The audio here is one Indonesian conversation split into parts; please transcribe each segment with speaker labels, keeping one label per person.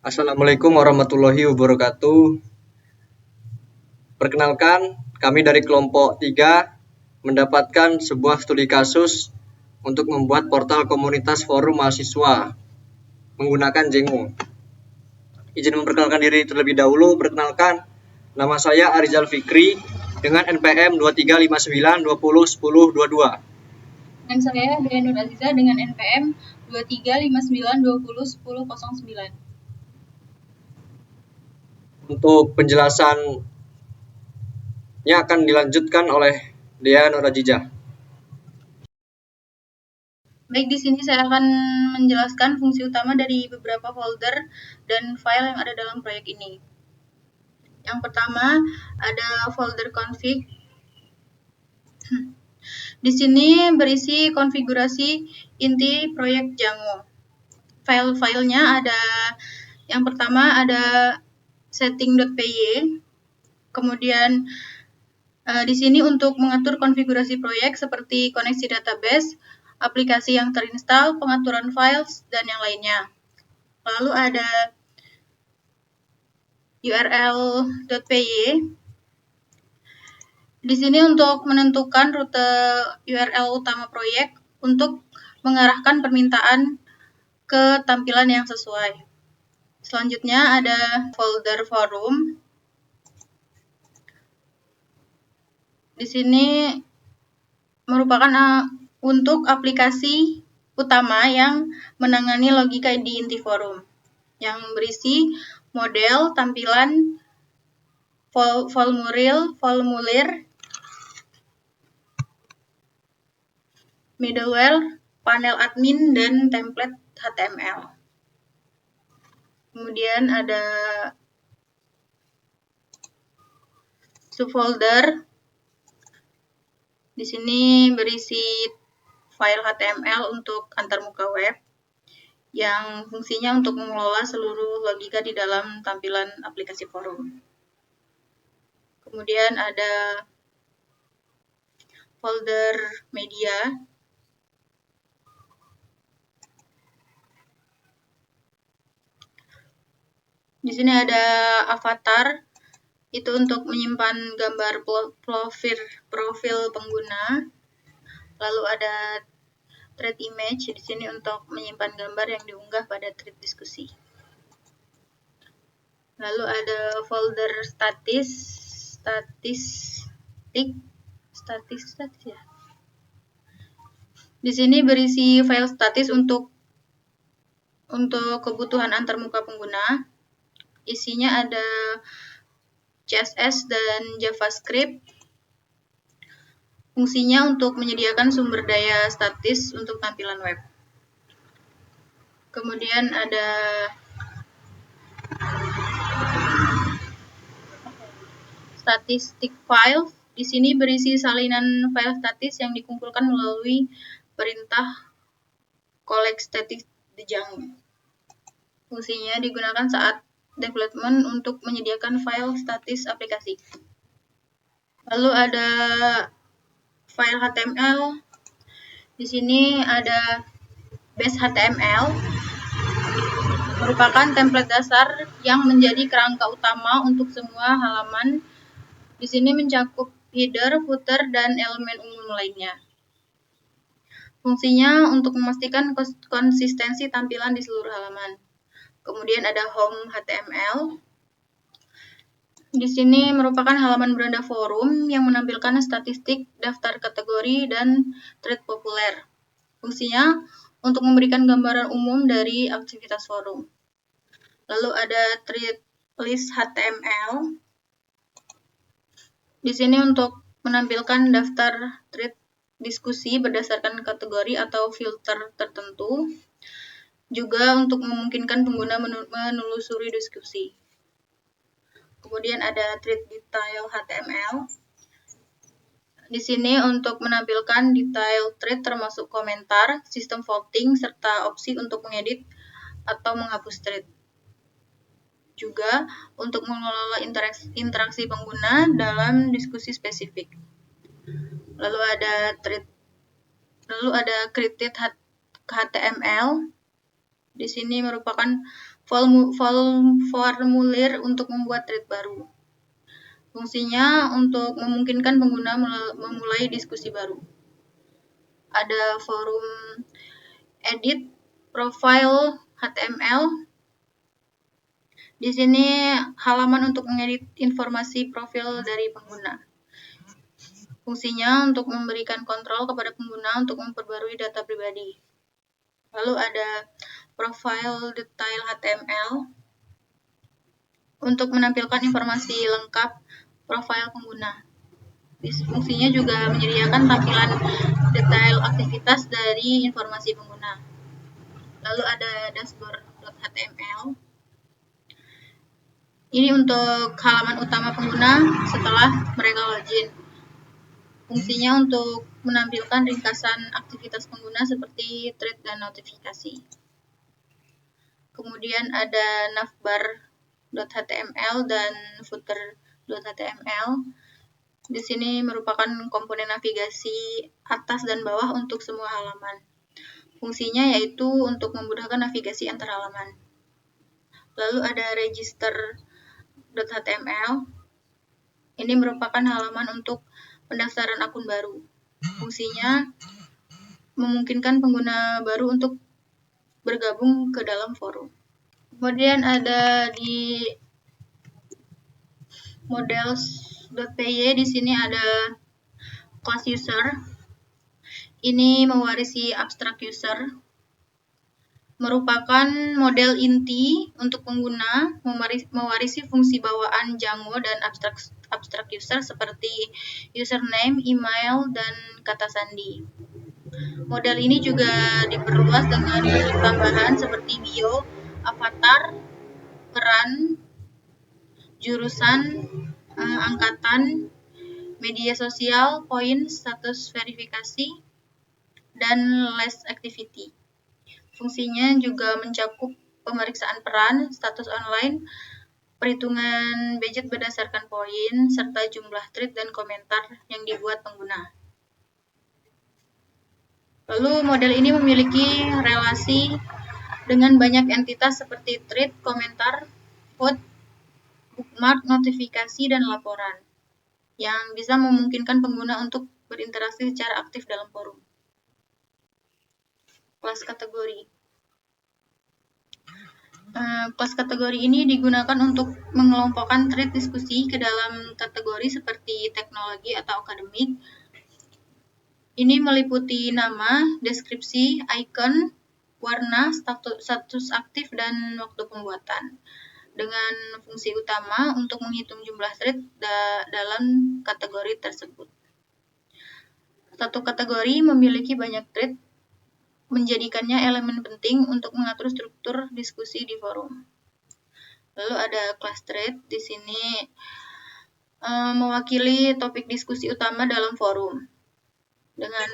Speaker 1: Assalamualaikum warahmatullahi wabarakatuh. Perkenalkan, kami dari kelompok 3 mendapatkan sebuah studi kasus untuk membuat portal komunitas forum mahasiswa menggunakan Jengmo. Izin memperkenalkan diri terlebih dahulu. Perkenalkan, nama saya Arizal Fikri dengan NPM 2359201022.
Speaker 2: Dan saya Dea Nur Aziza dengan NPM 2359201009.
Speaker 1: Untuk penjelasannya akan dilanjutkan oleh Dea Nur Aziza.
Speaker 2: Baik, di sini saya akan menjelaskan fungsi utama dari beberapa folder dan file yang ada dalam proyek ini. Yang pertama, ada folder config. Di sini berisi konfigurasi inti proyek Django. File-filenya ada, yang pertama ada setting.py, kemudian di sini untuk mengatur konfigurasi proyek seperti koneksi database, aplikasi yang terinstall, pengaturan files, dan yang lainnya. Lalu ada url.py. Di sini untuk menentukan rute URL utama proyek untuk mengarahkan permintaan ke tampilan yang sesuai. Selanjutnya ada folder forum. Di sini merupakan untuk aplikasi utama yang menangani logika di inti forum, yang berisi model, tampilan, formulir, middleware, panel admin, dan template HTML. Kemudian ada subfolder. Di sini berisi file HTML untuk antarmuka web yang fungsinya untuk mengelola seluruh logika di dalam tampilan aplikasi forum. Kemudian ada folder media. Di sini ada avatar, itu untuk menyimpan gambar profil pengguna. Lalu ada thread image, di sini untuk menyimpan gambar yang diunggah pada thread diskusi. Lalu ada folder statis ya. Di sini berisi file statis untuk kebutuhan antarmuka pengguna. Isinya ada CSS dan JavaScript. Fungsinya untuk menyediakan sumber daya statis untuk tampilan web. Kemudian ada statistic file. Di sini berisi salinan file statis yang dikumpulkan melalui perintah collect static di Django. Fungsinya digunakan saat development untuk menyediakan file statis aplikasi. Lalu ada file HTML. Di sini ada base HTML, merupakan template dasar yang menjadi kerangka utama untuk semua halaman. Di sini mencakup header, footer, dan elemen umum lainnya. Fungsinya untuk memastikan konsistensi tampilan di seluruh halaman. Kemudian ada home HTML. Di sini merupakan halaman beranda forum yang menampilkan statistik, daftar kategori, dan thread populer. Fungsinya untuk memberikan gambaran umum dari aktivitas forum. Lalu ada thread list HTML. Di sini untuk menampilkan daftar thread diskusi berdasarkan kategori atau filter tertentu. Juga untuk memungkinkan pengguna menelusuri diskusi. Kemudian ada thread detail HTML. Di sini untuk menampilkan detail thread termasuk komentar, sistem voting, serta opsi untuk mengedit atau menghapus thread. Juga untuk mengelola interaksi pengguna dalam diskusi spesifik. Lalu ada created HTML. Di sini merupakan formulir untuk membuat thread baru. Fungsinya untuk memungkinkan pengguna memulai diskusi baru. Ada forum edit profile HTML. Di sini halaman untuk mengedit informasi profil dari pengguna. Fungsinya untuk memberikan kontrol kepada pengguna untuk memperbarui data pribadi. Lalu ada profile detail HTML untuk menampilkan informasi lengkap profil pengguna. Fungsinya juga menyediakan tampilan detail aktivitas dari informasi pengguna. Lalu ada dashboard.html. Ini untuk halaman utama pengguna setelah mereka login. Fungsinya untuk menampilkan ringkasan aktivitas pengguna seperti thread dan notifikasi. Kemudian ada navbar.html dan footer.html. Di sini merupakan komponen navigasi atas dan bawah untuk semua halaman. Fungsinya yaitu untuk memudahkan navigasi antar halaman. Lalu ada register.html. Ini merupakan halaman untuk pendaftaran akun baru. Fungsinya memungkinkan pengguna baru untuk bergabung ke dalam forum. Kemudian ada di models.py, di sini ada class user. Ini mewarisi abstrak user. Merupakan model inti untuk pengguna mewarisi fungsi bawaan Django dan abstrak user seperti username, email, dan kata sandi. Model ini juga diperluas dengan bentuk tambahan seperti bio, avatar, peran, jurusan, angkatan, media sosial, poin, status verifikasi, dan list activity. Fungsinya juga mencakup pemeriksaan peran, status online, perhitungan budget berdasarkan poin, serta jumlah tweet dan komentar yang dibuat pengguna. Lalu model ini memiliki relasi dengan banyak entitas seperti tweet, komentar, vote, bookmark, notifikasi, dan laporan, yang bisa memungkinkan pengguna untuk berinteraksi secara aktif dalam forum. Kelas kategori. Kelas kategori ini digunakan untuk mengelompokkan thread diskusi ke dalam kategori seperti teknologi atau akademik. Ini meliputi nama, deskripsi, icon, warna, status aktif, dan waktu pembuatan. Dengan fungsi utama untuk menghitung jumlah thread dalam kategori tersebut. Satu kategori memiliki banyak thread, menjadikannya elemen penting untuk mengatur struktur diskusi di forum. Lalu ada class thread, di sini mewakili topik diskusi utama dalam forum. Dengan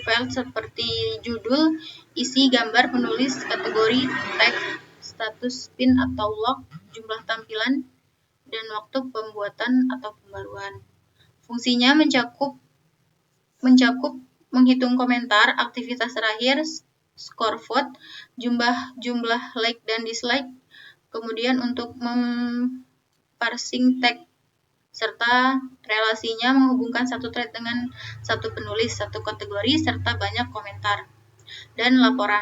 Speaker 2: file seperti judul, isi, gambar, penulis, kategori, tag, status, pin atau log, jumlah tampilan, dan waktu pembuatan atau pembaruan. Fungsinya mencakup menghitung komentar, aktivitas terakhir, skor vote, jumlah like dan dislike, kemudian untuk parsing tag, serta relasinya menghubungkan satu thread dengan satu penulis, satu kategori, serta banyak komentar dan laporan.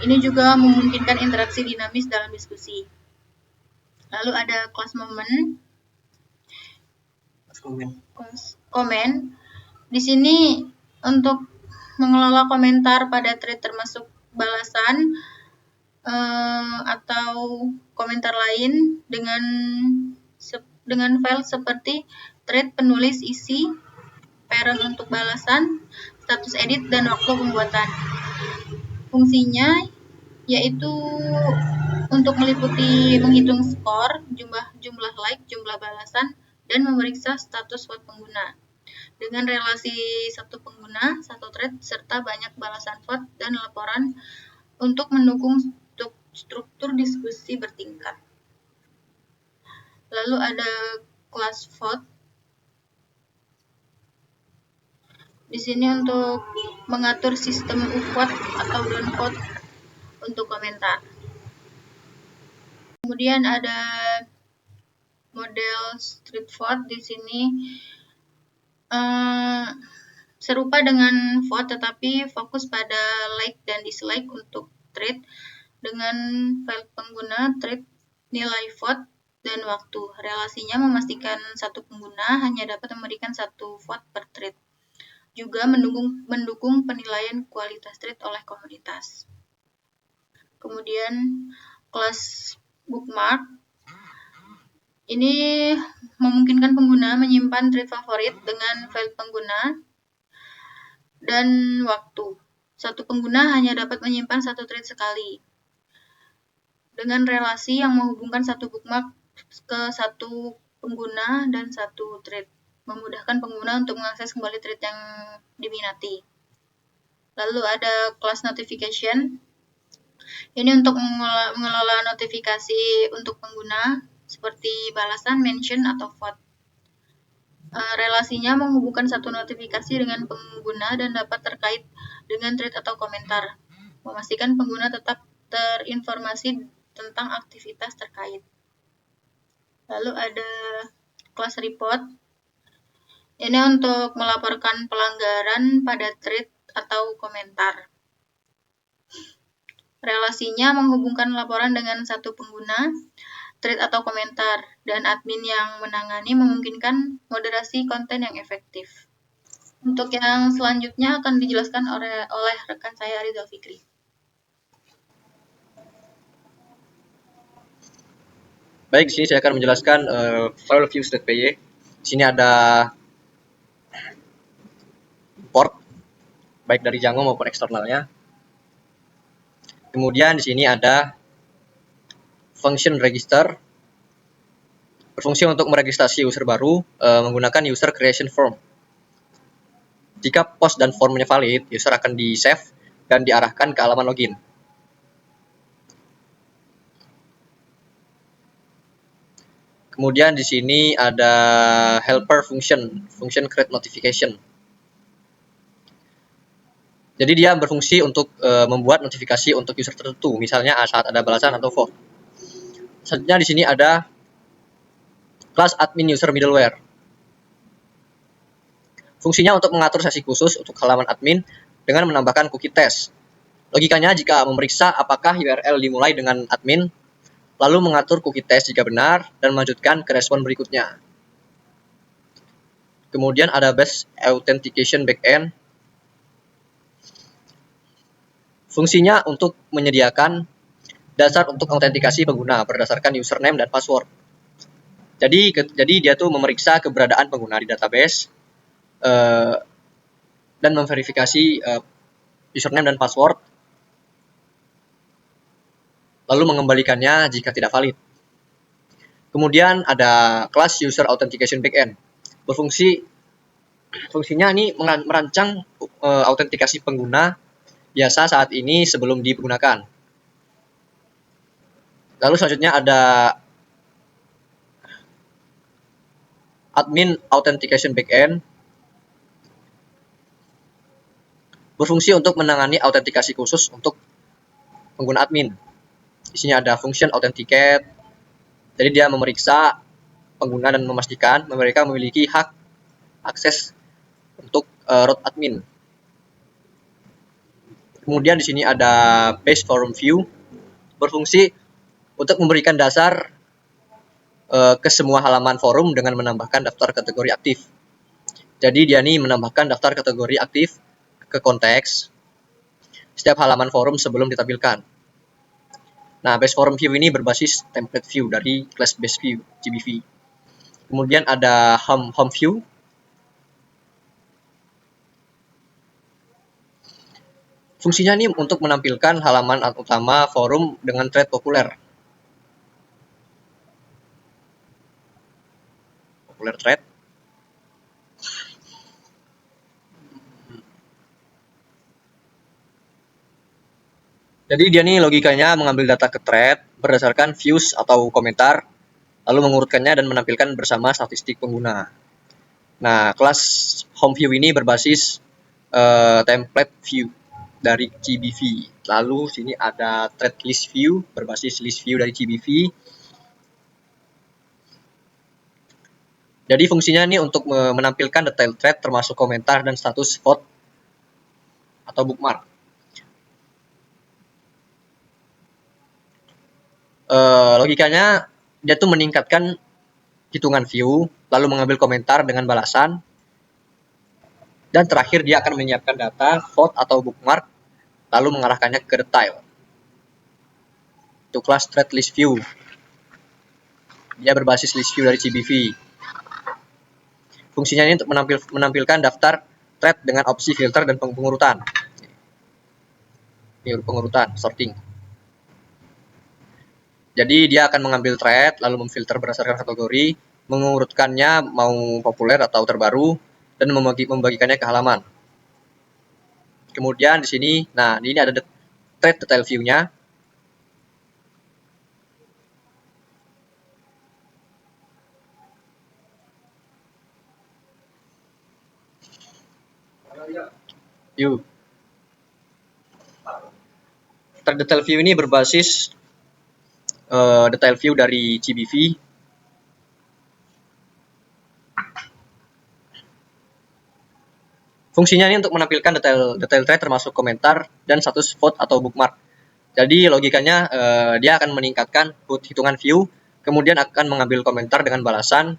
Speaker 2: Ini juga memungkinkan interaksi dinamis dalam diskusi. Lalu ada class moment. Komen. Di sini untuk mengelola komentar pada thread termasuk balasan atau komentar lain dengan file seperti thread, penulis, isi, parent untuk balasan, status edit, dan waktu pembuatan. Fungsinya yaitu untuk meliputi menghitung skor, jumlah like, jumlah balasan, dan memeriksa status vote pengguna. Dengan relasi satu pengguna, satu thread, serta banyak balasan vote dan laporan untuk mendukung struktur diskusi bertingkat. Lalu ada class vote. Di sini untuk mengatur sistem upvote atau downvote untuk komentar. Kemudian ada model street vote di sini. Serupa dengan vote tetapi fokus pada like dan dislike untuk thread dengan file pengguna, thread, nilai vote, dan waktu. Relasinya memastikan satu pengguna hanya dapat memberikan satu vote per thread. Juga mendukung penilaian kualitas thread oleh komunitas. Kemudian kelas bookmark. Ini memungkinkan pengguna menyimpan thread favorit dengan file pengguna dan waktu. Satu pengguna hanya dapat menyimpan satu thread sekali. Dengan relasi yang menghubungkan satu bookmark ke satu pengguna dan satu thread. Memudahkan pengguna untuk mengakses kembali thread yang diminati. Lalu ada class notification. Ini untuk mengelola notifikasi untuk pengguna seperti balasan, mention, atau vote. Relasinya menghubungkan satu notifikasi dengan pengguna dan dapat terkait dengan thread atau komentar. Memastikan pengguna tetap terinformasi tentang aktivitas terkait. Lalu ada class report. Ini untuk melaporkan pelanggaran pada thread atau komentar. Relasinya menghubungkan laporan dengan satu pengguna, thread atau komentar, dan admin yang menangani memungkinkan moderasi konten yang efektif. Untuk yang selanjutnya akan dijelaskan oleh rekan saya Rizal Fikri.
Speaker 1: Baik, di sini saya akan menjelaskan file views.py. Di sini ada port baik dari Django maupun eksternalnya. Kemudian di sini ada function register, berfungsi untuk meregistrasi user baru menggunakan user creation form. Jika post dan formnya valid, user akan di-save dan diarahkan ke halaman login. Kemudian di sini ada helper function create notification. Jadi dia berfungsi untuk membuat notifikasi untuk user tertentu, misalnya saat ada balasan atau vote. Selanjutnya di sini ada kelas admin user middleware. Fungsinya untuk mengatur sesi khusus untuk halaman admin dengan menambahkan cookie test. Logikanya jika memeriksa apakah URL dimulai dengan admin, lalu mengatur cookie test jika benar dan melanjutkan ke respon berikutnya. Kemudian ada base authentication backend. Fungsinya untuk menyediakan dasar untuk autentikasi pengguna berdasarkan username dan password. Jadi dia tuh memeriksa keberadaan pengguna di database dan memverifikasi username dan password, lalu mengembalikannya jika tidak valid. Kemudian ada kelas user authentication backend. Fungsinya ini merancang autentikasi pengguna biasa saat ini sebelum digunakan. Lalu selanjutnya ada admin authentication backend, berfungsi untuk menangani autentikasi khusus untuk pengguna admin. Di sini ada function authenticate. Jadi dia memeriksa pengguna dan memastikan mereka memiliki hak akses untuk root admin. Kemudian di sini ada base forum view, berfungsi untuk memberikan dasar ke semua halaman forum dengan menambahkan daftar kategori aktif. Jadi dia ini menambahkan daftar kategori aktif ke konteks setiap halaman forum sebelum ditampilkan. Nah, base forum view ini berbasis template view dari class base view GBV. Kemudian ada home view. Fungsinya ini untuk menampilkan halaman utama forum dengan thread populer thread. Jadi dia nih logikanya mengambil data ke thread berdasarkan views atau komentar, lalu mengurutkannya dan menampilkan bersama statistik pengguna. Nah, kelas home view ini berbasis template view. dari CBV. Lalu sini ada thread list view berbasis list view dari CBV. Jadi fungsinya ini untuk menampilkan detail thread termasuk komentar dan status vote atau bookmark. Logikanya dia tuh meningkatkan hitungan view, lalu mengambil komentar dengan balasan, dan terakhir dia akan menyiapkan data vote atau bookmark, lalu mengarahkannya ke detail. Itu kelas thread list view. Dia berbasis list view dari CBV. Fungsinya ini untuk menampilkan daftar thread dengan opsi filter dan pengurutan. Ini pengurutan, sorting. Jadi dia akan mengambil thread, lalu memfilter berdasarkan kategori, mengurutkannya mau populer atau terbaru, dan membagikannya ke halaman. Kemudian di sini, nah ini ada thread detail view-nya. View. Thread detail view ini berbasis detail view dari CBV. Fungsinya ini untuk menampilkan detail thread termasuk komentar dan status vote atau bookmark. Jadi logikanya dia akan meningkatkan hitungan view, kemudian akan mengambil komentar dengan balasan,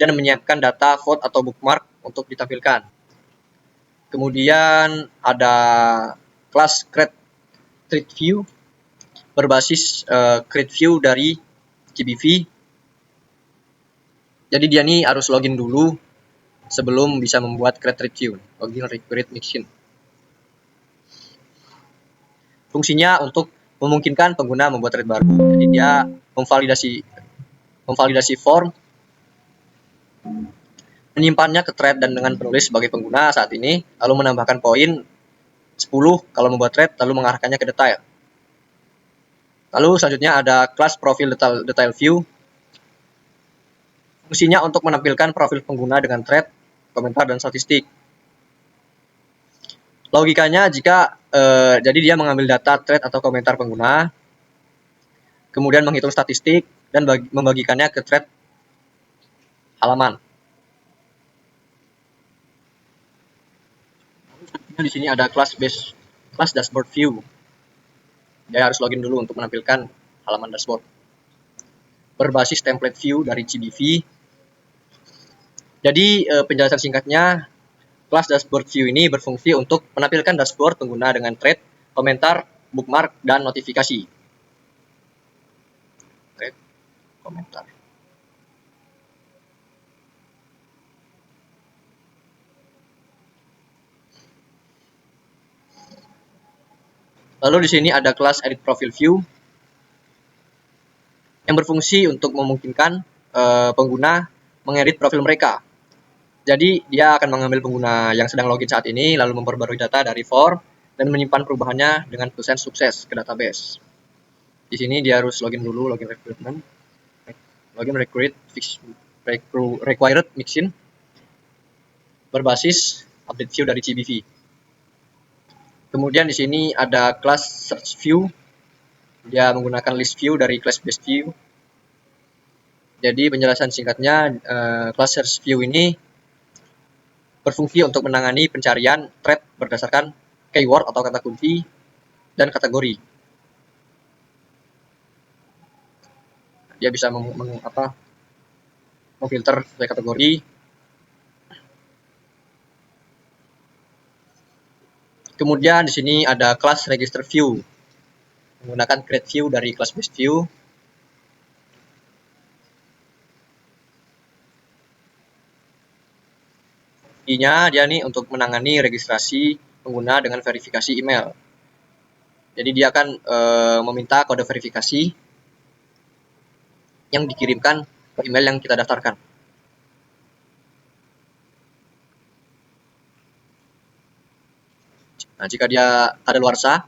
Speaker 1: dan menyiapkan data vote atau bookmark untuk ditampilkan. Kemudian ada kelas create thread view berbasis create view dari CBV. Jadi dia nih harus login dulu sebelum bisa membuat create thread view. Login create mixin. Fungsinya untuk memungkinkan pengguna membuat thread baru. Jadi dia memvalidasi form, menyimpannya ke thread dan dengan penulis sebagai pengguna saat ini, lalu menambahkan poin 10 kalau membuat thread, lalu mengarahkannya ke detail. Lalu selanjutnya ada kelas profil detail view. Fungsinya untuk menampilkan profil pengguna dengan thread, komentar, dan statistik. Logikanya jika jadi dia mengambil data thread atau komentar pengguna, kemudian menghitung statistik dan membagikannya ke thread halaman. Di sini ada kelas dashboard view. Dia harus login dulu untuk menampilkan halaman dashboard. Berbasis template view dari CBV. Jadi penjelasan singkatnya, kelas dashboard view ini berfungsi untuk menampilkan dashboard pengguna dengan thread, komentar, bookmark, dan notifikasi. Thread, komentar. Lalu di sini ada kelas edit profile view yang berfungsi untuk memungkinkan pengguna mengedit profil mereka. Jadi dia akan mengambil pengguna yang sedang login saat ini, lalu memperbarui data dari form dan menyimpan perubahannya dengan tulisan sukses ke database. Di sini dia harus login dulu, login recruitment, login required mixin berbasis update view dari CBV. Kemudian di sini ada kelas search view. Dia menggunakan list view dari class based view. Jadi penjelasan singkatnya, kelas search view ini berfungsi untuk menangani pencarian thread berdasarkan keyword atau kata kunci dan kategori. Dia bisa memfilter sesuai kategori. Kemudian di sini ada kelas register view, menggunakan create view dari class based view. Intinya dia nih untuk menangani registrasi pengguna dengan verifikasi email. Jadi dia akan meminta kode verifikasi yang dikirimkan ke email yang kita daftarkan. Nah, jika dia kadaluarsa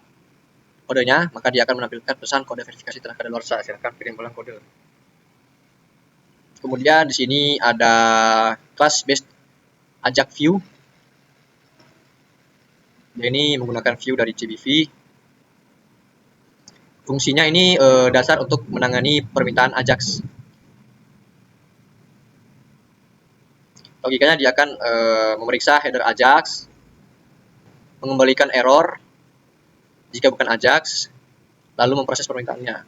Speaker 1: kodenya, maka dia akan menampilkan pesan kode verifikasi telah kadaluarsa. Silakan kirim ulang kode. Kemudian di sini ada class based ajak view. Dia ini menggunakan view dari CBV. Fungsinya ini dasar untuk menangani permintaan Ajax. Logikanya dia akan memeriksa header Ajax, mengembalikan error jika bukan Ajax, lalu memproses permintaannya.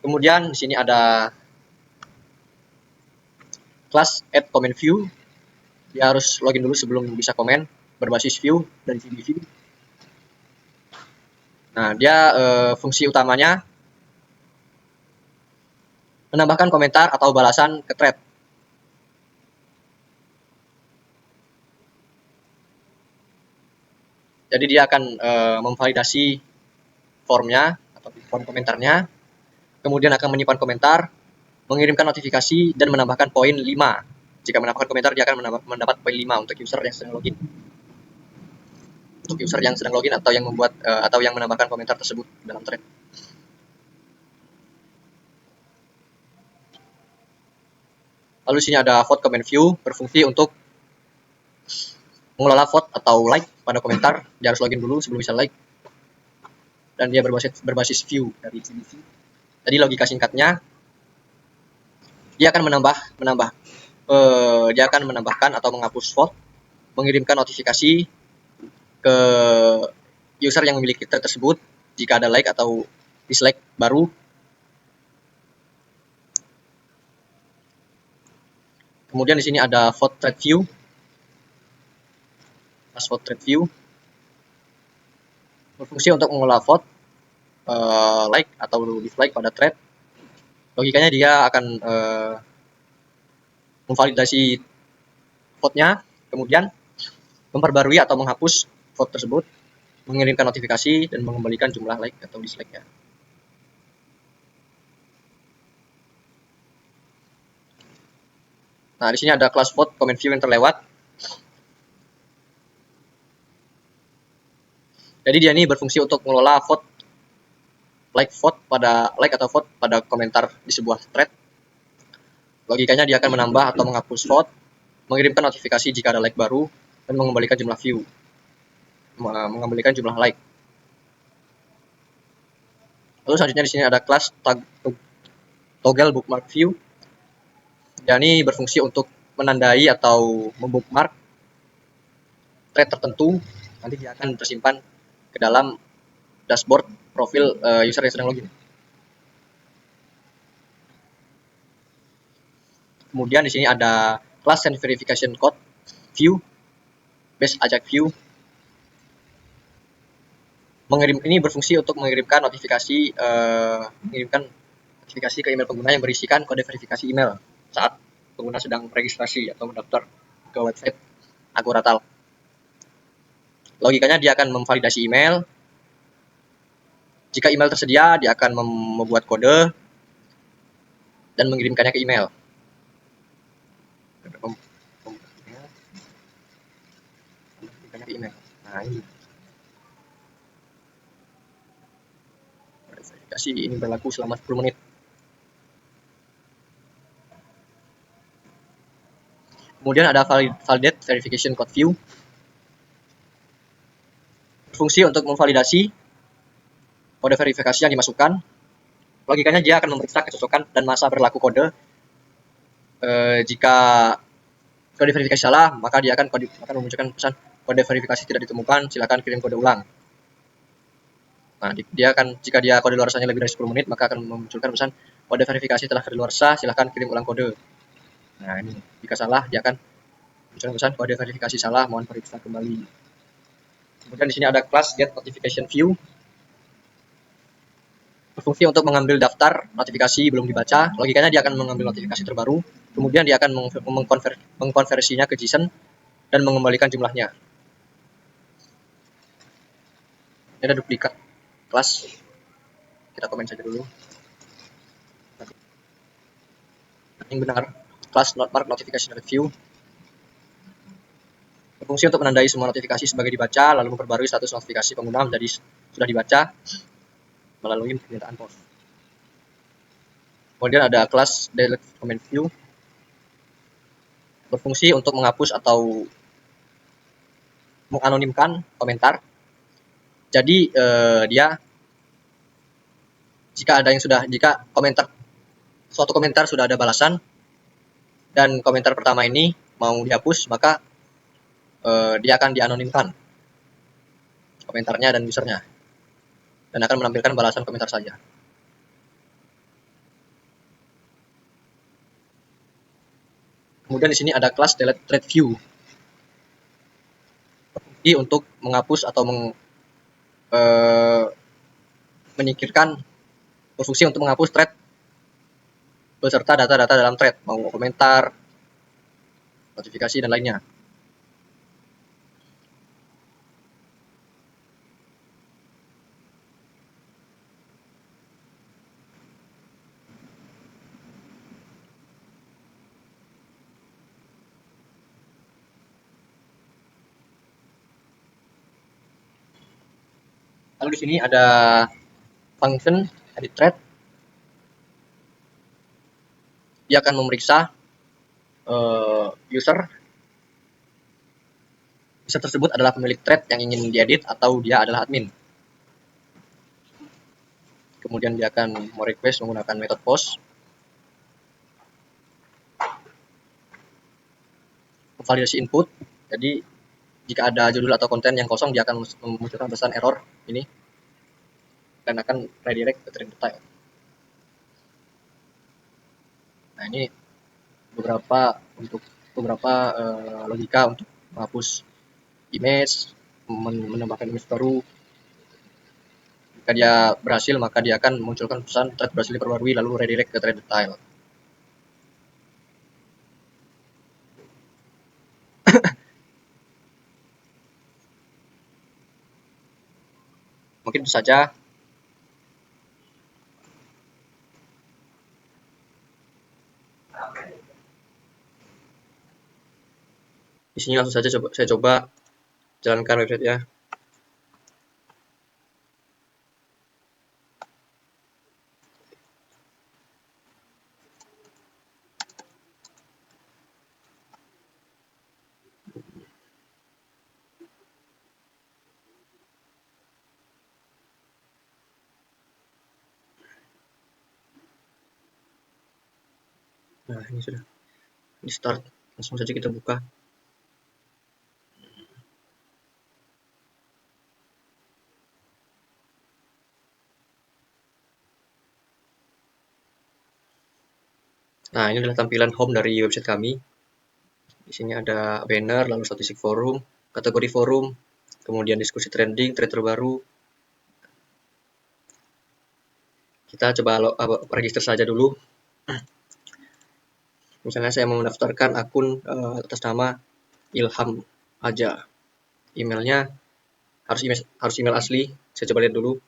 Speaker 1: Kemudian di sini ada kelas add comment view. Dia harus login dulu sebelum bisa komen, berbasis view dari CBV. Nah, dia fungsi utamanya menambahkan komentar atau balasan ke thread. Jadi dia akan memvalidasi formnya atau form komentarnya, kemudian akan menyimpan komentar, mengirimkan notifikasi, dan menambahkan poin 5. Jika menambahkan komentar, dia akan mendapat poin 5 untuk user yang sedang login. Untuk user yang sedang login atau yang membuat atau yang menambahkan komentar tersebut dalam thread. Lalu di sini ada vote comment view, berfungsi untuk mengelola vote atau like pada komentar. Dia harus login dulu sebelum bisa like. Dan dia berbasis view dari CBV. Jadi logika singkatnya, dia akan dia akan menambahkan atau menghapus vote, mengirimkan notifikasi ke user yang memiliki thread tersebut jika ada like atau dislike baru. Kemudian di sini ada vote thread view. Vote thread view berfungsi untuk mengolah vote, like atau dislike pada thread. Logikanya dia akan memvalidasi vote-nya, kemudian memperbarui atau menghapus vote tersebut, mengirimkan notifikasi, dan mengembalikan jumlah like atau dislike-nya. Nah, di sini ada kelas vote comment view yang terlewat. Jadi dia ini berfungsi untuk mengelola vote atau vote pada komentar di sebuah thread. Logikanya dia akan menambah atau menghapus vote, mengirimkan notifikasi jika ada like baru, dan mengembalikan jumlah view, mengembalikan jumlah like. Lalu selanjutnya di sini ada kelas toggle bookmark view. Dia ini berfungsi untuk menandai atau membookmark thread tertentu. Nanti dia akan tersimpan ke dalam dashboard profil user yang sedang login. Kemudian di sini ada class and verification code view, base Ajax view. Ini berfungsi untuk mengirimkan notifikasi ke email pengguna yang berisikan kode verifikasi email saat pengguna sedang registrasi atau mendaftar ke website Agoratal. Logikanya dia akan memvalidasi email. Jika email tersedia, dia akan membuat kode dan mengirimkannya ke email. Nah, ini verifikasi ini berlaku selama 10 menit. Kemudian ada validate verification code view. Berfungsi untuk memvalidasi kode verifikasi yang dimasukkan. Logikanya dia akan memeriksa kecocokan dan masa berlaku kode. Jika kode verifikasi salah, maka dia akan memunculkan pesan kode verifikasi tidak ditemukan, silakan kirim kode ulang. Nah, jika dia kode luarsanya lebih dari 10 menit, maka akan memunculkan pesan kode verifikasi telah kadaluarsa, silakan kirim ulang kode. Nah, ini jika salah, dia akan memunculkan pesan kode verifikasi salah, mohon periksa kembali. Kemudian di sini ada kelas get notification view. Berfungsi untuk mengambil daftar notifikasi belum dibaca. Logikanya dia akan mengambil notifikasi terbaru, kemudian dia akan mengkonversinya ke JSON dan mengembalikan jumlahnya. Ini ada duplikat kelas. Kita komen saja dulu. Yang benar, kelas notmark notification review. Berfungsi untuk menandai semua notifikasi sebagai dibaca, lalu memperbarui status notifikasi pengguna menjadi sudah dibaca melalui permintaan post. Kemudian ada kelas delete comment view. Berfungsi untuk menghapus atau menganonimkan komentar. Jadi dia jika suatu komentar sudah ada balasan dan komentar pertama ini mau dihapus, maka dia akan dianonimkan komentarnya dan usernya, dan akan menampilkan balasan komentar saja. Kemudian di sini ada kelas delete thread view. Jadi untuk menghapus atau menyingkirkan, berfungsi untuk menghapus thread beserta data-data dalam thread, mau komentar, notifikasi, dan lainnya. Lalu di sini ada function edit thread. Dia akan memeriksa user tersebut adalah pemilik thread yang ingin diedit atau dia adalah admin. Kemudian dia akan merequest menggunakan metode post. Validasi input. Jadi jika ada judul atau konten yang kosong, dia akan memunculkan pesan error ini dan akan redirect ke thread detail. Nah, ini beberapa logika untuk menghapus image, menambahkan image baru. Jika dia berhasil, maka dia akan memunculkan pesan thread berhasil diperbarui lalu redirect ke thread detail. Mungkin itu saja. Di sini langsung saja saya coba jalankan website ya. Nah, ini sudah di start. Langsung saja kita buka. Nah, ini adalah tampilan home dari website kami. Di sini ada banner, lalu statistik forum, kategori forum, kemudian diskusi trending, thread terbaru. Kita coba register saja dulu. Misalnya saya mau mendaftarkan akun atas nama Ilham aja. Emailnya harus email asli. Saya coba lihat dulu.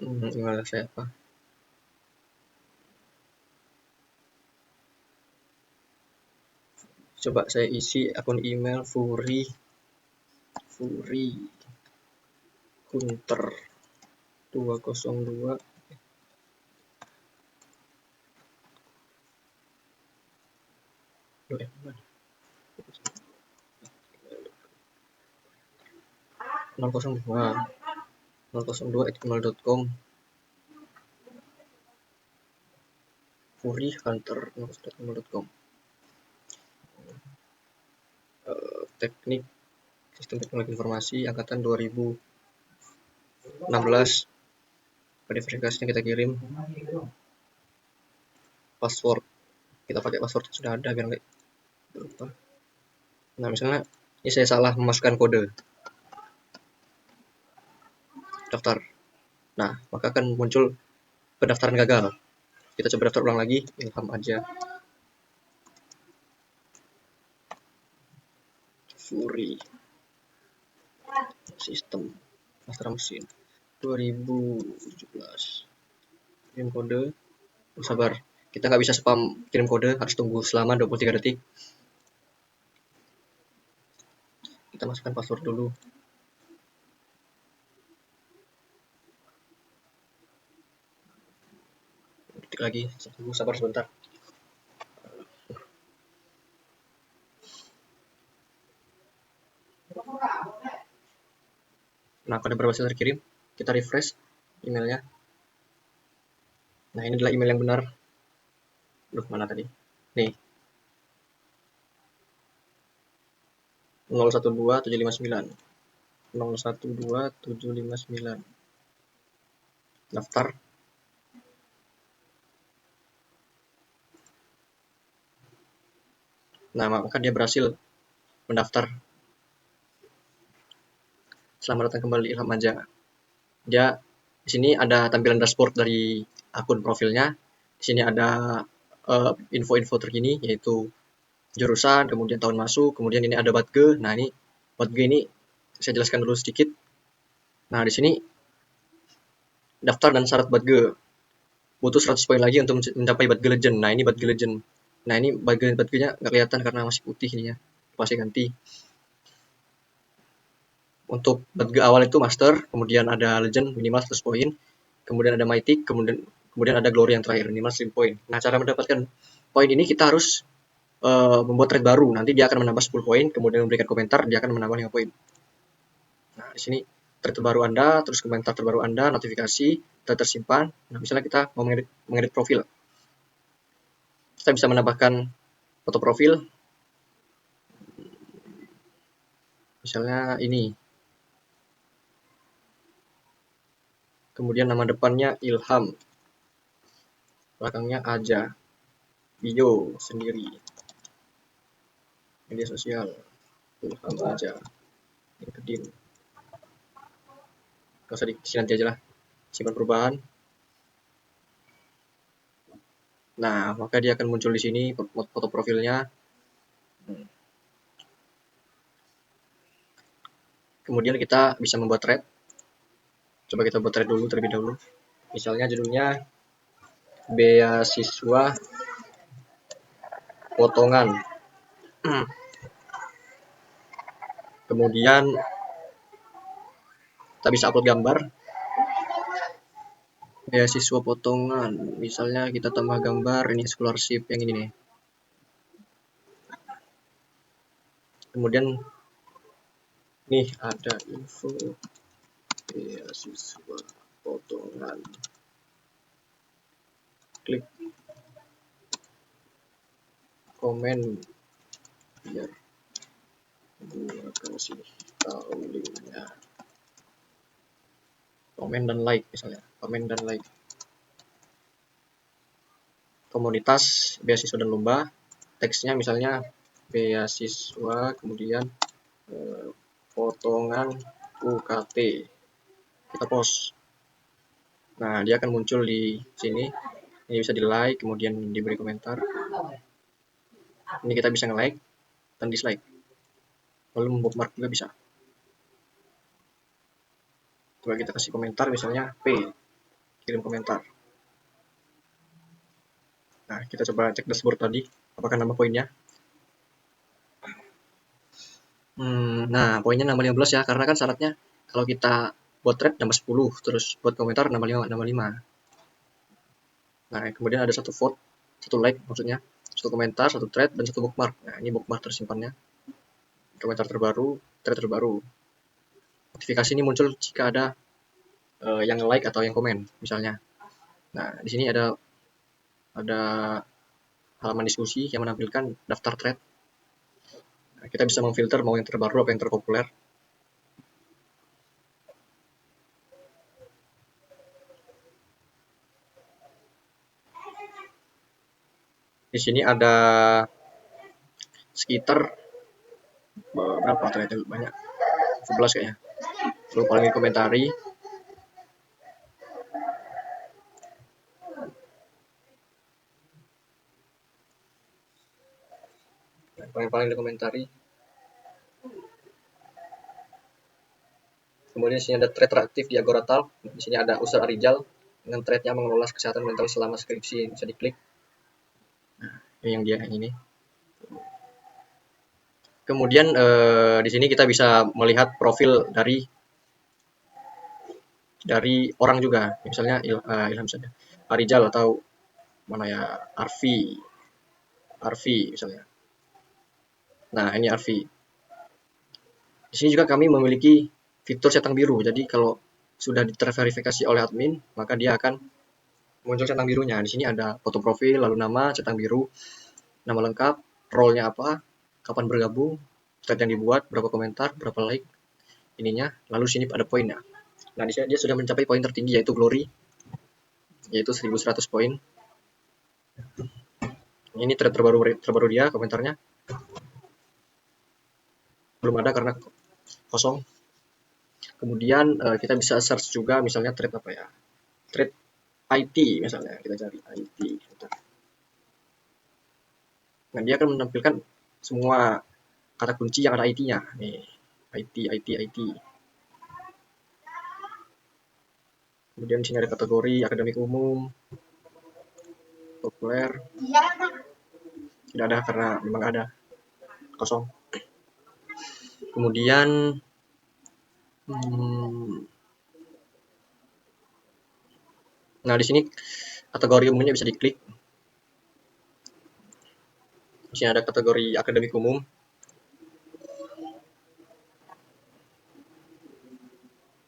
Speaker 1: Email saya apa? Coba saya isi akun email Furi Kunter 202 002@gmail.com. furihunter@gmail.com. Teknik Sistem Teknologi Informasi angkatan 2016. Pada verifikasinya kita kirim password. Kita pakai password yang sudah ada biar nggak lupa. Nah, misalnya ini saya salah memasukkan kode daftar. Nah, maka akan muncul pendaftaran gagal. Kita coba daftar ulang lagi, Ilham aja. Furi Sistem Master Mesin 2017. Kirim kode. Sabar, kita nggak bisa spam kirim kode, harus tunggu selama 23 detik. Kita masukkan password dulu. Detik lagi, tunggu, sabar sebentar. Nah, kode berhasil terkirim. Kita refresh emailnya. Nah, ini adalah email yang benar. Duh, mana tadi? Nih. 012759. 012759. Daftar. Nah, maka dia berhasil mendaftar. Selamat datang kembali Ilham Aja. Dia di sini ada tampilan dashboard dari akun profilnya. Di sini ada info-info terkini, yaitu jurusan, kemudian tahun masuk, kemudian ini ada Batge. Nah, ini Batge ini saya jelaskan dulu sedikit. Nah, di sini daftar dan syarat Batge. Butuh 100 poin lagi untuk mencapai Batge Legend. Nah, ini Batge Legend. Nah, ini Batge-nya nggak kelihatan karena masih putih ini ya. Pasti ganti. Untuk Batge awal itu Master, kemudian ada Legend minimal 100 poin, kemudian ada Mythic, kemudian ada Glory yang terakhir minimal 1000 poin. Nah, cara mendapatkan poin ini kita harus membuat thread baru. Nanti dia akan menambah 10 poin, kemudian memberikan komentar, dia akan menambah 5 poin. Nah, di sini thread terbaru Anda, terus komentar terbaru Anda, notifikasi, thread tersimpan. Nah, misalnya kita mau mengedit profil. Kita bisa menambahkan foto profil. Misalnya ini. Kemudian nama depannya Ilham. Belakangnya Aja. Bio sendiri. Media sosial. Ilham Aja. LinkedIn. Gak usah di sini nanti aja lah. Simpan perubahan. Nah, maka dia akan muncul di sini foto profilnya. Kemudian kita bisa membuat thread. Coba kita buat thread dulu terlebih dahulu. Misalnya judulnya beasiswa potongan. Kemudian kita bisa upload gambar. Beasiswa potongan. Misalnya kita tambah gambar ini scholarship yang ini nih. Kemudian nih ada info beasiswa potongan. Klik komen biar gua kasih tahu linknya. Komen dan like misalnya. Komen dan like. Komunitas beasiswa dan lomba. Teksnya misalnya beasiswa kemudian potongan UKT. Kita post. Nah, dia akan muncul di sini. Ini bisa di like, kemudian diberi komentar. Ini kita bisa nge-like dan dislike. Lalu membookmark juga bisa. Coba kita kasih komentar misalnya P. Kirim komentar. Nah, kita coba cek dashboard tadi. Apakah nambah poinnya? Nah, poinnya nambah 15 ya. Karena kan syaratnya kalau kita buat thread nambah 10. Terus buat komentar nambah 5. Nah, kemudian ada satu vote, satu like maksudnya, satu komentar, satu thread, dan satu bookmark. Nah, ini bookmark tersimpannya. Komentar terbaru, thread terbaru. Notifikasi ini muncul jika ada yang like atau yang komen, misalnya. Nah, di sini ada halaman diskusi yang menampilkan daftar thread. Nah, kita bisa memfilter mau yang terbaru apa yang terpopuler. Di sini ada sekitar berapa thread? Banyak, 11 kayaknya. Lalu paling komentari. Paling komentari. Kemudian di sini ada thread teraktif di Agoratal. Di sini ada Ustaz Arijal dengan threadnya mengelola kesehatan mental selama skripsi. Bisa diklik. Nah, ini yang dia ini. Kemudian di sini kita bisa melihat profil dari orang juga. Misalnya Ilham saja, Arijal atau mana ya, Arfi misalnya. Nah, ini Arfi. Di sini juga kami memiliki fitur centang biru. Jadi kalau sudah terverifikasi oleh admin, maka dia akan muncul centang birunya. Di sini ada foto profil, lalu nama, centang biru, nama lengkap, role-nya apa, kapan bergabung, thread yang dibuat, berapa komentar, berapa like, ininya. Lalu sini ada poinnya. Nah, di sini dia sudah mencapai poin tertinggi yaitu glory, yaitu 1100 poin. Ini thread terbaru dia, komentarnya belum ada karena kosong. Kemudian kita bisa search juga, misalnya thread apa ya, thread IT misalnya, kita cari IT. Nah, dia akan menampilkan semua kata kunci yang ada IT-nya. Nih, IT. Kemudian di sini ada kategori akademik umum, populer. Tidak ada karena memang ada kosong. Kemudian nah, di sini kategori umumnya bisa diklik. Di sini ada kategori akademik umum.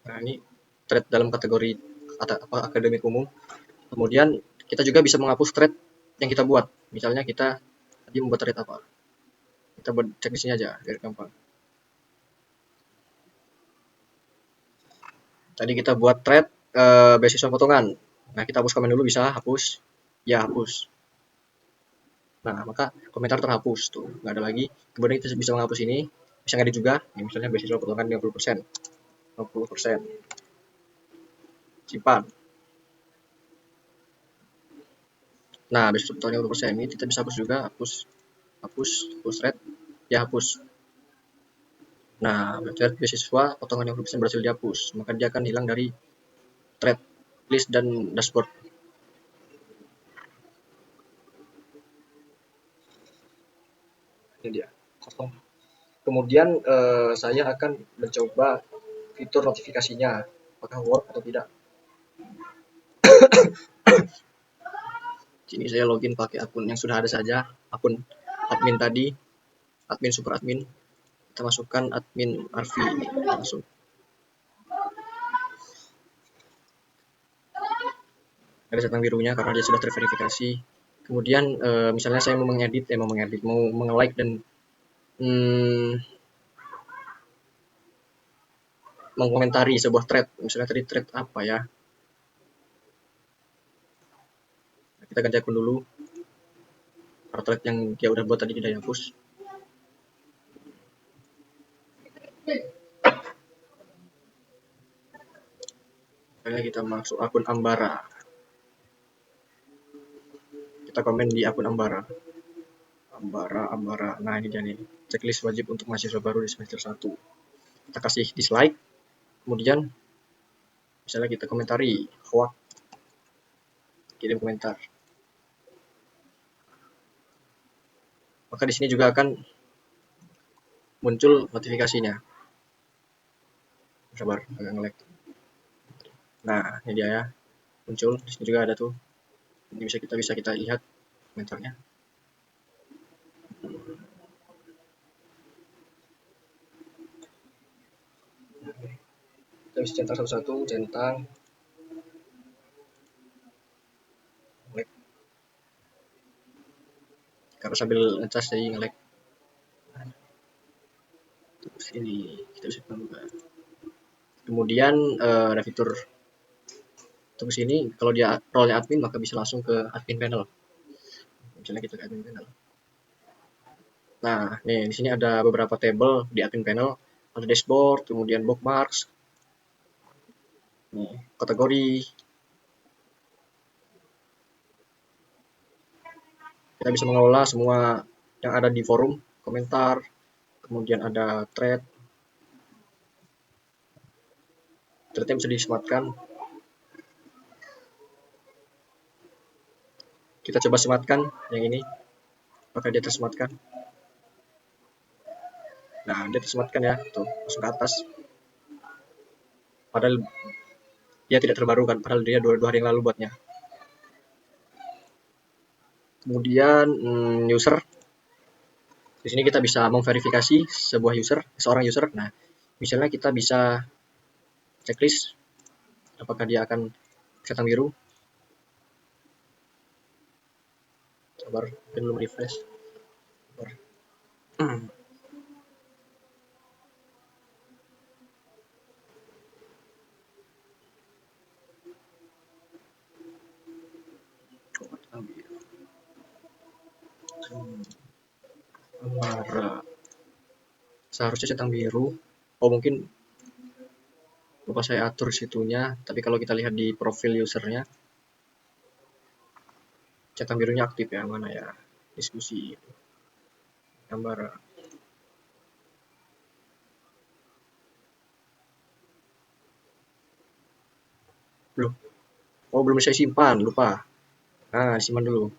Speaker 1: Nah, ini thread dalam kategori akademik umum. Kemudian kita juga bisa menghapus thread yang kita buat. Misalnya kita tadi membuat thread apa, kita cek di sini aja biar gampang. Tadi kita buat thread beasiswa potongan. Nah, kita hapus komen dulu, bisa hapus, ya hapus. Nah, maka komentar terhapus tuh, nggak ada lagi. Kemudian kita bisa menghapus ini, bisa ngedit juga. Ini misalnya beasiswa potongan 50%, 50%. Simpan. Nah, beasiswa potongan 50% ini kita bisa hapus juga, hapus thread, ya hapus. Nah, thread beasiswa potongan 50% berhasil dihapus, maka dia akan hilang dari thread list dan dashboard. Ini dia, kosong. Kemudian saya akan mencoba fitur notifikasinya, apakah work atau tidak. Sini saya login pakai akun yang sudah ada saja, akun admin tadi, admin super admin. Kita masukkan admin Arfi langsung. Ada centang birunya karena dia sudah terverifikasi. Kemudian misalnya saya mau mengedit, mau meng-like dan mengomentari sebuah thread. Misalnya tadi thread apa ya? Kita ganti akun dulu. Karena thread yang dia udah buat tadi tidak dihapus. Misalnya kita masuk akun Ambara. Kita komen di akun Ambara. Nah, ini dia nih. Checklist wajib untuk mahasiswa baru di semester 1. Kita kasih dislike. Kemudian misalnya kita komentari hoax, kirim komentar. Maka di sini juga akan muncul notifikasinya. Sabar, agak nge-lag. Nah, ini dia ya, muncul. Di sini juga ada tuh. Ini bisa kita lihat komentarnya. Kita bisa centang satu-satu, centang. Karena sambil ngecas jadi nge-lag. Terus ini kita bisa tambah. Kemudian ada fitur tunggu sini, kalau dia role-nya admin maka bisa langsung ke admin panel. Misalnya kita ke admin panel. Nah, nih di sini ada beberapa table di admin panel, ada dashboard, kemudian bookmarks, nih, kategori. Kita bisa mengelola semua yang ada di forum, komentar, kemudian ada thread. Threadnya bisa disematkan. Kita coba sematkan yang ini, apakah dia tersematkan. Nah, dia tersematkan ya, tuh langsung ke atas. Padahal dia tidak terbarukan, padahal dia 2 hari yang lalu buatnya. Kemudian user. Di sini kita bisa memverifikasi seorang user. Nah, misalnya kita bisa checklist. Apakah dia akan centang biru? Sabar, mungkin belum refresh. Sabar. Ambara. Seharusnya centang biru. Oh, mungkin lupa saya atur situnya. Tapi kalau kita lihat di profil usernya, centang birunya aktif ya. Mana ya? Diskusi. Ambara. Belum. Oh, belum saya simpan. Lupa. Nah, simpan dulu.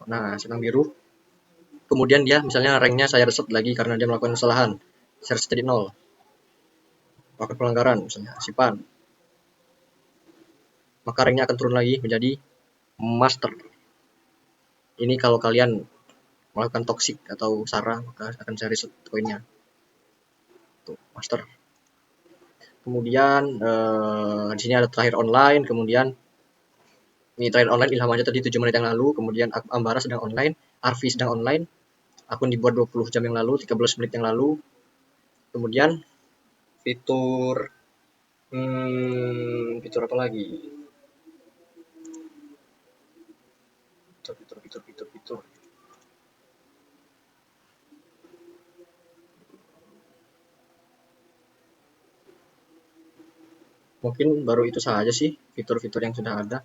Speaker 1: Nah, centang biru. Kemudian dia misalnya ranknya saya reset lagi karena dia melakukan kesalahan. Saya reset jadi 0. Melakukan pelanggaran misalnya, simpan. Maka ranknya akan turun lagi menjadi master. Ini kalau kalian melakukan toxic atau SARA, maka akan saya reset poinnya. Tuh, master. Kemudian di sini ada terakhir online, kemudian ini terakhir online Ilham aja tadi 7 menit yang lalu, kemudian Ambara sedang online, Arfi sedang online, akun dibuat 20 jam yang lalu, 13 menit yang lalu. Kemudian fitur fitur apa lagi? Fitur. Mungkin baru itu saja sih fitur-fitur yang sudah ada.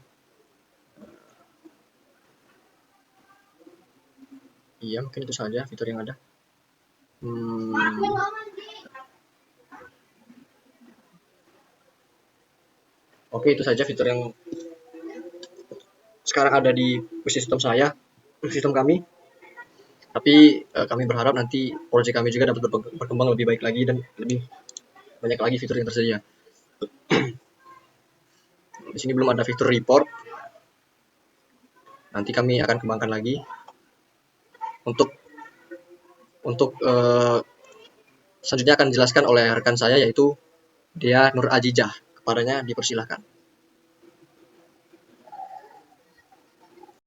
Speaker 1: Iya, mungkin itu saja fitur yang ada. Oke, itu saja fitur yang sekarang ada di sistem saya, sistem kami. Tapi kami berharap nanti proyek kami juga dapat berkembang lebih baik lagi dan lebih banyak lagi fitur yang tersedia. Di sini belum ada fitur report. Nanti kami akan kembangkan lagi. Untuk selanjutnya akan dijelaskan oleh rekan saya yaitu Dea Nur Ajijah. Kepadanya dipersilahkan.